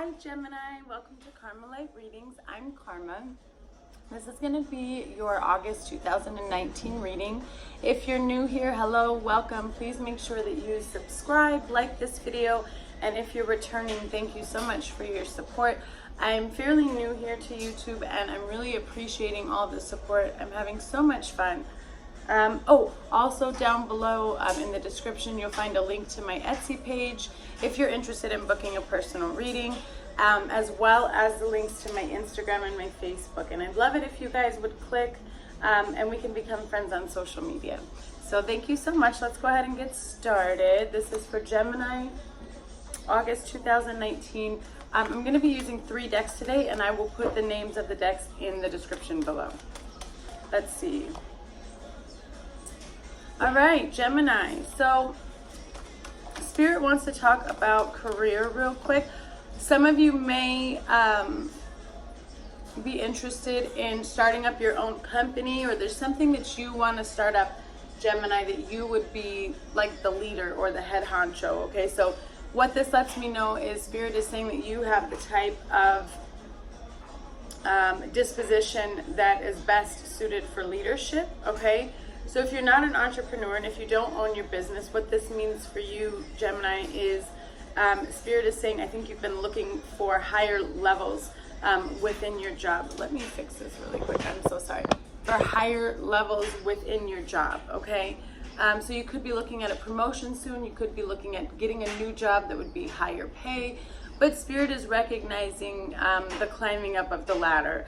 Hi Gemini, welcome to Karma Light Readings. I'm Karma. This is going to be your August 2019 reading. If you're new here, hello, welcome. Please make sure that you subscribe, like this video, and if you're returning, thank you so much for your support. I'm fairly new here to YouTube and I'm really appreciating all the support. I'm having so much fun. Also down below in the description you'll find a link to my Etsy page if you're interested in booking a personal reading, as well as the links to my Instagram and my Facebook. And I'd love it if you guys would click and we can become friends on social media. So thank you so much. Let's go ahead and get started. This is for Gemini, August 2019. I'm going to be using 3 decks today, and I will put the names of the decks in the description below. Let's see. All right, Gemini. So Spirit wants to talk about career real quick. Some of you may be interested in starting up your own company, or there's something that you want to start up, Gemini, that you would be like the leader or the head honcho. Okay, so what this lets me know is Spirit is saying that you have the type of disposition that is best suited for leadership. Okay, so if you're not an entrepreneur and if you don't own your business, what this means for you, Gemini, is Spirit is saying, I think you've been looking for higher levels within your job. Let me fix this really quick. I'm so sorry. For higher levels within your job, okay? So you could be looking at a promotion soon. You could be looking at getting a new job that would be higher pay. But Spirit is recognizing the climbing up of the ladder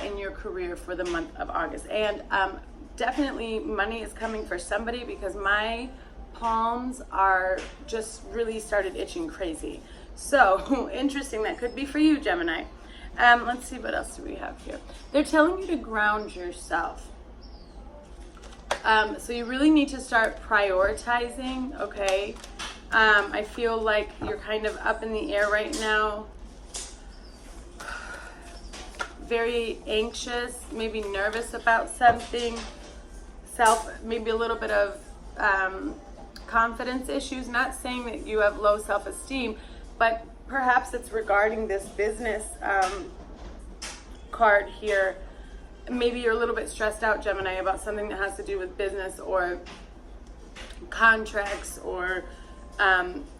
in your career for the month of August. And definitely money is coming for somebody, because my palms are just really started itching crazy. So interesting. That could be for you, Gemini. Let's see, what else do we have here? They're telling you to ground yourself. So you really need to start prioritizing, okay? I feel like you're kind of up in the air right now. Very anxious, maybe nervous about something. Maybe a little bit of confidence issues. Not saying that you have low self-esteem, but perhaps it's regarding this business card here. Maybe you're a little bit stressed out, Gemini, about something that has to do with business or contracts, or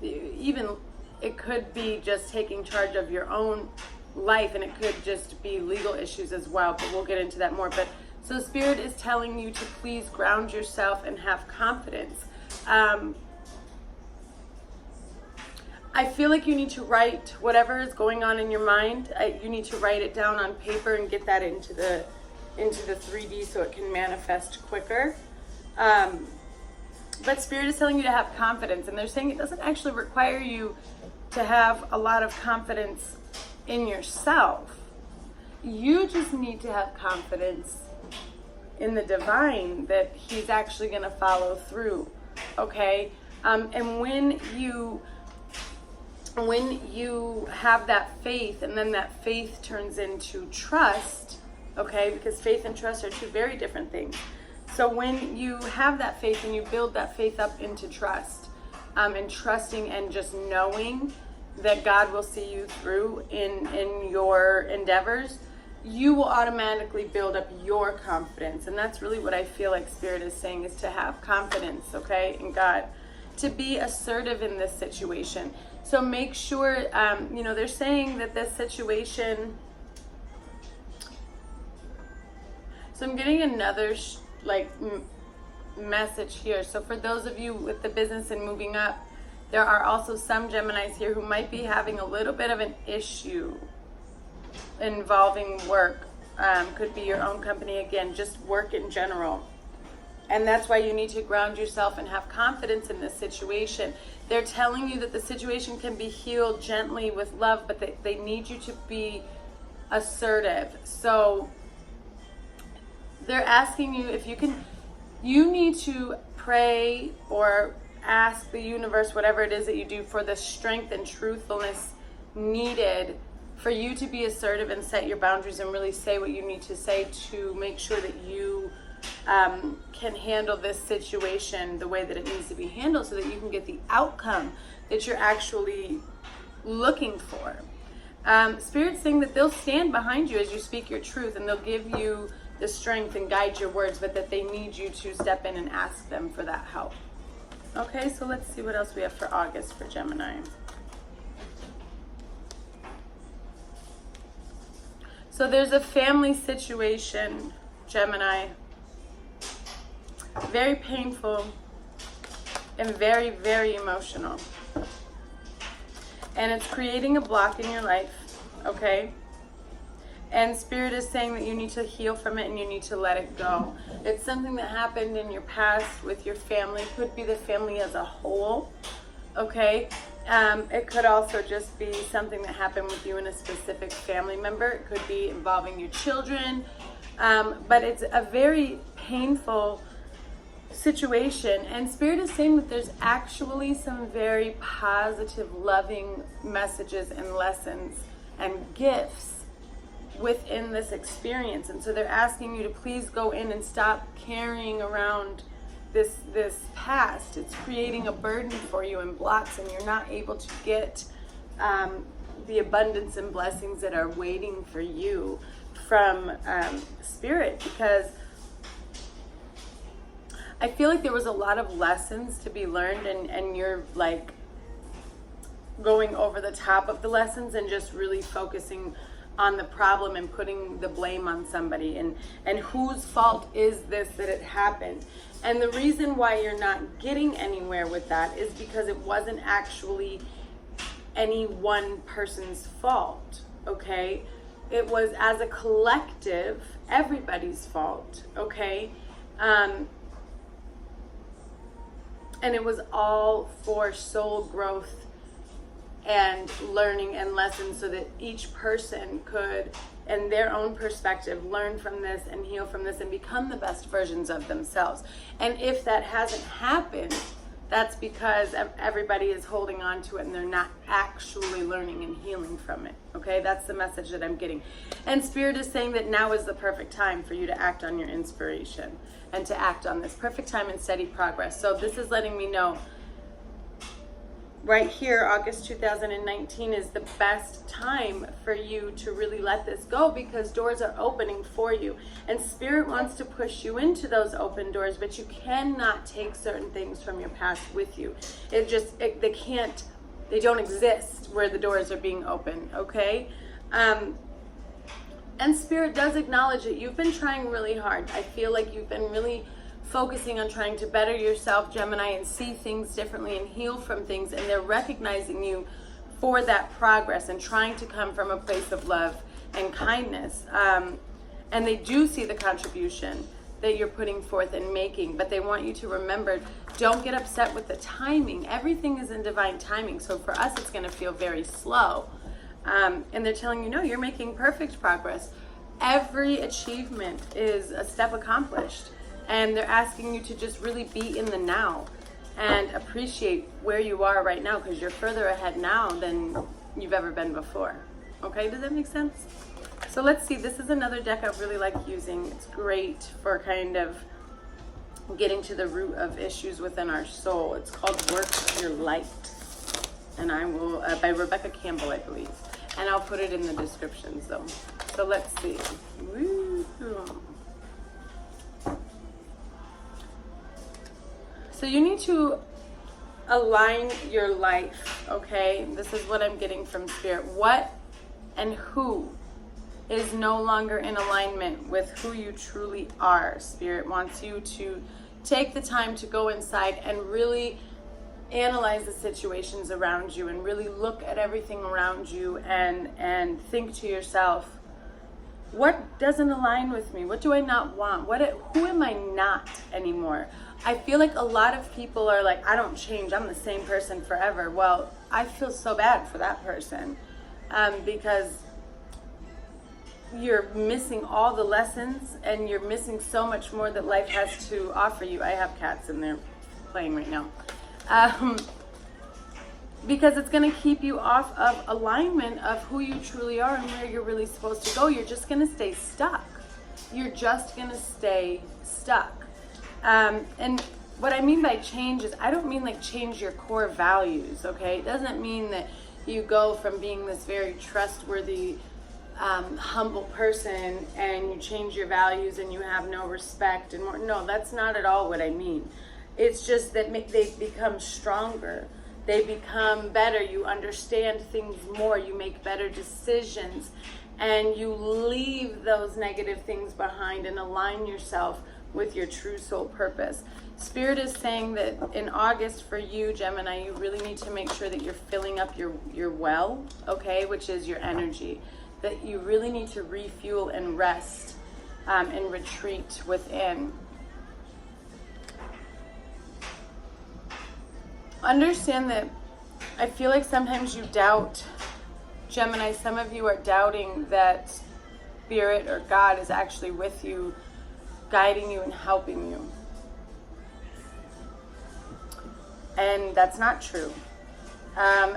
even it could be just taking charge of your own life, and it could just be legal issues as well, but we'll get into that more. But so Spirit is telling you to please ground yourself and have confidence. I feel like you need to write whatever is going on in your mind. You need to write it down on paper and get that into the 3D so it can manifest quicker. But Spirit is telling you to have confidence, and they're saying it doesn't actually require you to have a lot of confidence in yourself. You just need to have confidence in the divine that he's actually going to follow through. Okay? And when you have that faith, and then that faith turns into trust, okay, because faith and trust are 2 very different things. So when you have that faith and you build that faith up into trust, and trusting and just knowing that God will see you through in your endeavors, you will automatically build up your confidence. And that's really what I feel like Spirit is saying, is to have confidence, okay, in God, to be assertive in this situation. So make sure, they're saying that this situation, so I'm getting another message here. So for those of you with the business and moving up, there are also some Geminis here who might be having a little bit of an issue involving work. Could be your own company, again, just work in general. And that's why you need to ground yourself and have confidence in this situation. They're telling you that the situation can be healed gently with love, but they need you to be assertive. So they're asking you if you need to pray or ask the universe, whatever it is that you do, for the strength and truthfulness needed for you to be assertive and set your boundaries and really say what you need to say to make sure that you can handle this situation the way that it needs to be handled, so that you can get the outcome that you're actually looking for. Spirit's saying that they'll stand behind you as you speak your truth, and they'll give you the strength and guide your words, but that they need you to step in and ask them for that help. Okay, so let's see what else we have for August for Gemini. So there's a family situation, Gemini. Very painful and very, very emotional. And it's creating a block in your life, okay? And Spirit is saying that you need to heal from it and you need to let it go. It's something that happened in your past with your family. It could be the family as a whole, okay? It could also just be something that happened with you and a specific family member. It could be involving your children. But it's a very painful situation, and Spirit is saying that there's actually some very positive, loving messages and lessons and gifts within this experience. And so they're asking you to please go in and stop carrying around this past. It's creating a burden for you and blocks, and you're not able to get the abundance and blessings that are waiting for you from Spirit, because I feel like there was a lot of lessons to be learned, and you're like going over the top of the lessons and just really focusing on the problem and putting the blame on somebody, and whose fault is this that it happened. And the reason why you're not getting anywhere with that is because it wasn't actually any one person's fault, okay? It was, as a collective, everybody's fault, okay? And it was all for soul growth and learning and lessons, so that each person could, in their own perspective, learn from this and heal from this and become the best versions of themselves. And if that hasn't happened, that's because everybody is holding on to it and they're not actually learning and healing from it. Okay, that's the message that I'm getting. And Spirit is saying that now is the perfect time for you to act on your inspiration and to act on this perfect time and steady progress. So this is letting me know right here, August 2019 is the best time for you to really let this go, because doors are opening for you. And Spirit wants to push you into those open doors, but you cannot take certain things from your past with you. They don't exist where the doors are being opened, okay? And Spirit does acknowledge that you've been trying really hard. I feel like you've been really focusing on trying to better yourself, Gemini, and see things differently and heal from things, and they're recognizing you for that progress and trying to come from a place of love and kindness. And they do see the contribution that you're putting forth and making, but they want you to remember, don't get upset with the timing. Everything is in divine timing. So for us, it's going to feel very slow. And they're telling you, no, you're making perfect progress. Every achievement is a step accomplished. And they're asking you to just really be in the now and appreciate where you are right now, because you're further ahead now than you've ever been before. Okay, does that make sense? So let's see, this is another deck I really like using. It's great for kind of getting to the root of issues within our soul. It's called Work Your Light. And I will, by Rebecca Campbell, I believe. And I'll put it in the descriptions though. So let's see. Woo. So you need to align your life, okay? This is what I'm getting from Spirit. What and who is no longer in alignment with who you truly are. Spirit wants you to take the time to go inside and really analyze the situations around you and really look at everything around you and think to yourself, what doesn't align with me? What do I not want? Who am I not anymore? I feel like a lot of people are like, I don't change. I'm the same person forever. Well, I feel so bad for that person because you're missing all the lessons and you're missing so much more that life has to offer you. I have cats and they're playing right now. Because it's going to keep you off of alignment of who you truly are and where you're really supposed to go. You're just going to stay stuck. You're just going to stay stuck. And what I mean by change is, I don't mean like change your core values, okay? It doesn't mean that you go from being this very trustworthy, humble person, and you change your values and you have no respect and more. No, that's not at all what I mean. It's just that they become stronger. They become better. You understand things more. You make better decisions. And you leave those negative things behind and align yourself with your true soul purpose. Spirit is saying that in August for you, Gemini, you really need to make sure that you're filling up your well, okay, which is your energy. That you really need to refuel and rest and retreat within. Understand that I feel like sometimes you doubt, Gemini, some of you are doubting that Spirit or God is actually with you, guiding you and helping you. And that's not true.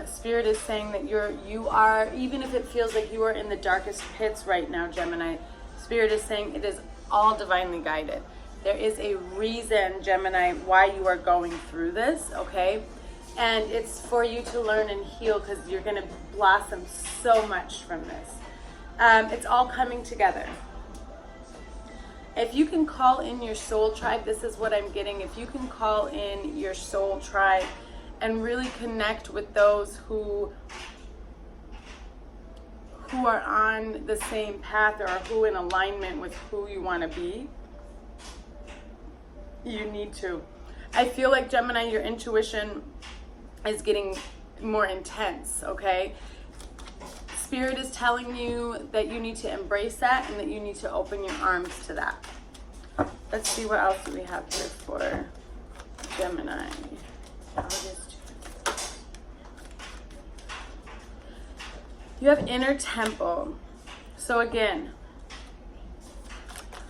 Spirit is saying that you are, even if it feels like you are in the darkest pits right now, Gemini, Spirit is saying it is all divinely guided. There is a reason, Gemini, why you are going through this, okay? And it's for you to learn and heal, because you're going to blossom so much from this. It's all coming together. If you can call in your soul tribe, this is what I'm getting. If you can call in your soul tribe and really connect with those who are on the same path or who in alignment with who you want to be, you need to. I feel like, Gemini, your intuition is getting more intense, okay? Spirit is telling you that you need to embrace that and that you need to open your arms to that. Let's see what else do we have here for Gemini. August. You have inner temple. So again,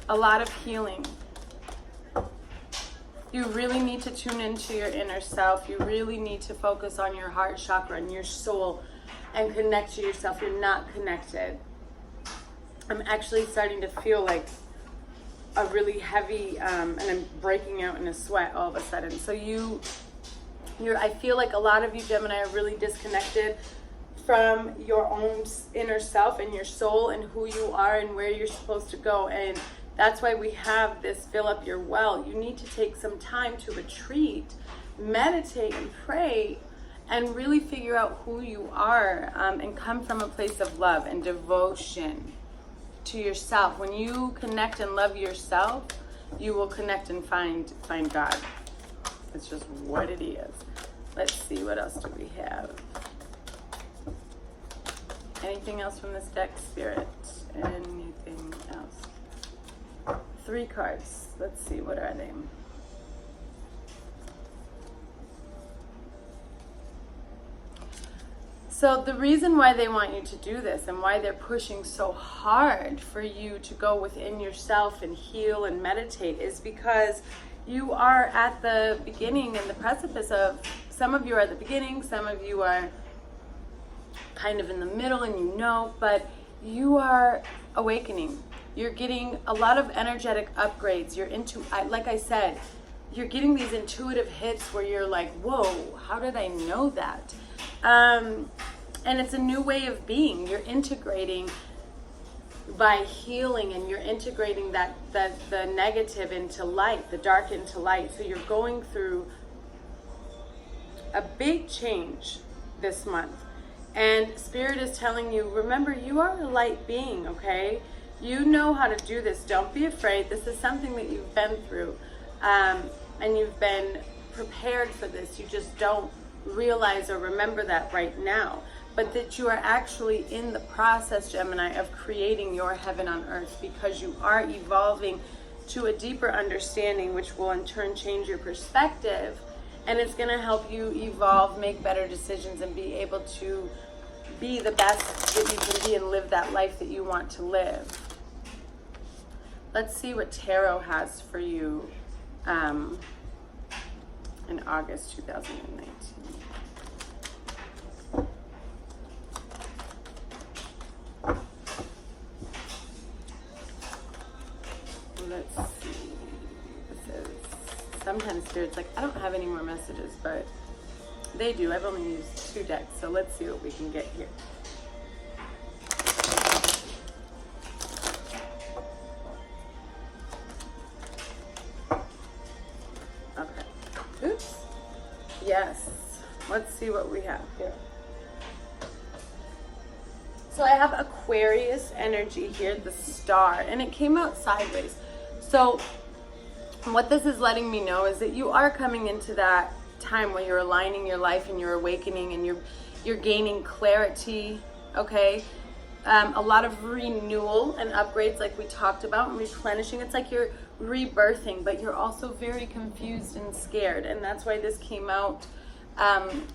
a lot of healing. You really need to tune into your inner self. You really need to focus on your heart chakra and your soul and connect to yourself. You're not connected. I'm actually starting to feel like a really heavy, and I'm breaking out in a sweat all of a sudden. So I feel like a lot of you, Gemini, are really disconnected from your own inner self and your soul and who you are and where you're supposed to go. And that's why we have this fill up your well. You need to take some time to retreat, meditate and pray, and really figure out who you are, and come from a place of love and devotion to yourself. When you connect and love yourself, you will connect and find God. It's just what it is. Let's see, what else do we have? Anything else from this deck, Spirit? Anything else? 3 cards. Let's see, what are they? So the reason why they want you to do this and why they're pushing so hard for you to go within yourself and heal and meditate is because you are at the beginning and the precipice of, some of you are at the beginning, some of you are kind of in the middle and but you are awakening. You're getting a lot of energetic upgrades. You're like I said, you're getting these intuitive hits where you're like, whoa, how did I know that? And it's a new way of being. You're integrating by healing, and you're integrating the negative into light, the dark into light. So you're going through a big change this month. And Spirit is telling you, remember, you are a light being, okay? You know how to do this. Don't be afraid. This is something that you've been through. And you've been prepared for this. You just don't realize or remember that right now. But that you are actually in the process, Gemini, of creating your heaven on earth, because you are evolving to a deeper understanding, which will in turn change your perspective. And it's going to help you evolve, make better decisions, and be able to be the best that you can be and live that life that you want to live. Let's see what Tarot has for you in August 2019. Let's see. This is, sometimes Spirit's like, I don't have any more messages, but They do. I've only used 2 decks, so let's see what we can get here. Okay. Oops. Yes. Let's see what we have here. So I have Aquarius energy here, the star, and it came out sideways. So what this is letting me know is that you are coming into that time where you're aligning your life and you're awakening and you're gaining clarity, okay? A lot of renewal and upgrades like we talked about, and replenishing. It's like you're rebirthing, but you're also very confused and scared, and that's why this came out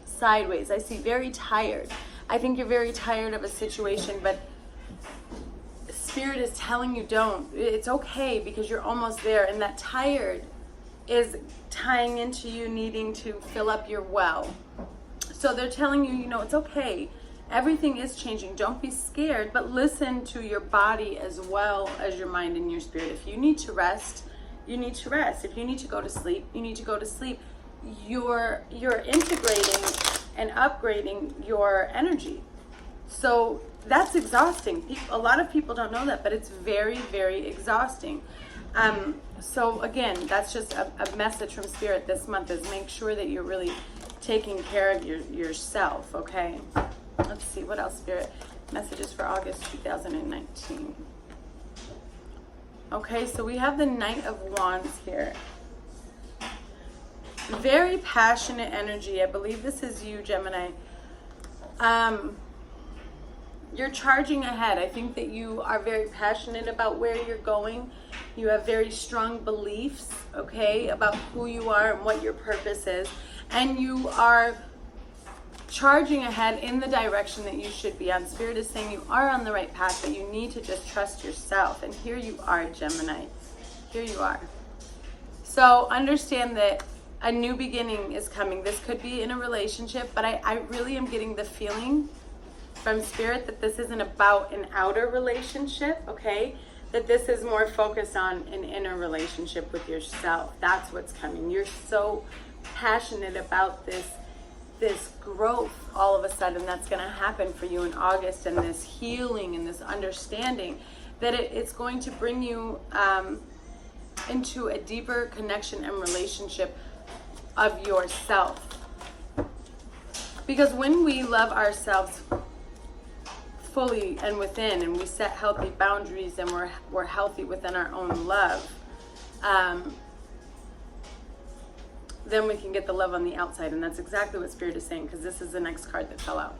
sideways. I see very tired. I think you're very tired of a situation, but Spirit is telling you don't. It's okay because you're almost there, and that tired is tying into you needing to fill up your well. So they're telling you, you know, it's okay. Everything is changing. Don't be scared, but listen to your body as well as your mind and your spirit. If you need to rest, you need to rest. If you need to go to sleep, you need to go to sleep. You're integrating and upgrading your energy. So that's exhausting. A lot of people don't know that, but it's very, very exhausting. So again, that's just a message from Spirit this month, is make sure that you're really taking care of yourself, okay? Let's see, what else, Spirit? Messages for August 2019. Okay, so we have the Knight of Wands here. Very passionate energy. I believe this is you, Gemini. You're charging ahead. I think that you are very passionate about where you're going. You have very strong beliefs, okay, about who you are and what your purpose is. And you are charging ahead in the direction that you should be on. Spirit is saying you are on the right path, but you need to just trust yourself. And here you are, Gemini. Here you are. So understand that a new beginning is coming. This could be in a relationship, but I really am getting the feeling from Spirit that this isn't about an outer relationship, okay? That this is more focused on an inner relationship with yourself. That's what's coming. You're so passionate about this growth all of a sudden that's going to happen for you in August, and this healing and this understanding that it's going to bring you into a deeper connection and relationship of yourself. Because when we love ourselves fully and within, and we set healthy boundaries, and we're healthy within our own love, then we can get the love on the outside. And that's exactly what Spirit is saying, because this is the next card that fell out.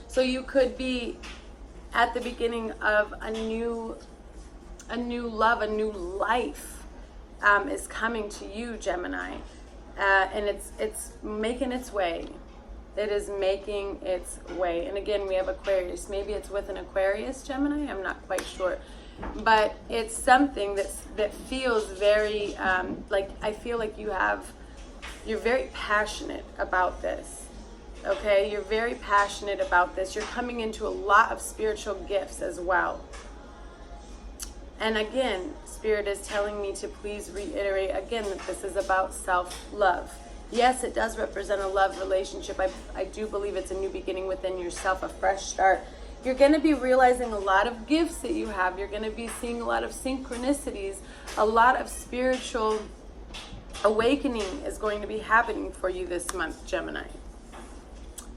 So you could be at the beginning of a new love, a new life is coming to you, Gemini, and it's making its way. It is making its way. And again, we have Aquarius. Maybe it's with an Aquarius, Gemini. I'm not quite sure. But it's something that feels very, like, I feel like you're very passionate about this. Okay? You're very passionate about this. You're coming into a lot of spiritual gifts as well. And again, Spirit is telling me to please reiterate again that this is about self-love. Yes, it does represent a love relationship. I do believe it's a new beginning within yourself, a fresh start. You're going to be realizing a lot of gifts that you have. You're going to be seeing a lot of synchronicities. A lot of spiritual awakening is going to be happening for you this month, Gemini.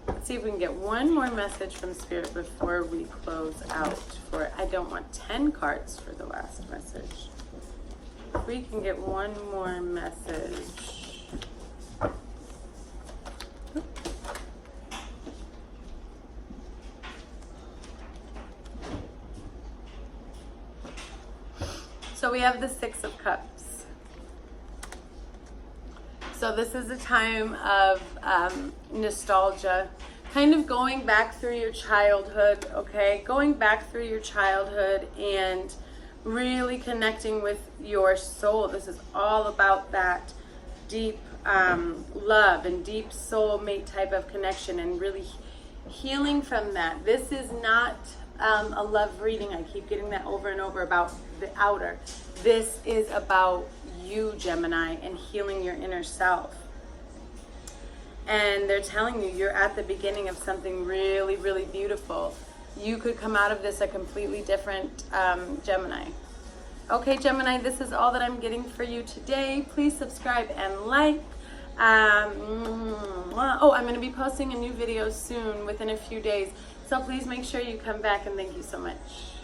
Let's see if we can get one more message from Spirit before we close out. I don't want 10 cards for the last message. If we can get one more message. So we have the Six of Cups. So this is a time of nostalgia, kind of going back through your childhood, okay? Going back through your childhood and really connecting with your soul. This is all about that deep love and deep soulmate type of connection, and really healing from that. This is not a love reading. I keep getting that over and over about the outer. This is about you, Gemini, and healing your inner self. and they're telling you you're at the beginning of something really, really beautiful. You could come out of this a completely different Gemini. Okay, Gemini, this is all that I'm getting for you today. Please subscribe and like. Oh, I'm going to be posting a new video soon, within a few days. So please make sure you come back, and thank you so much.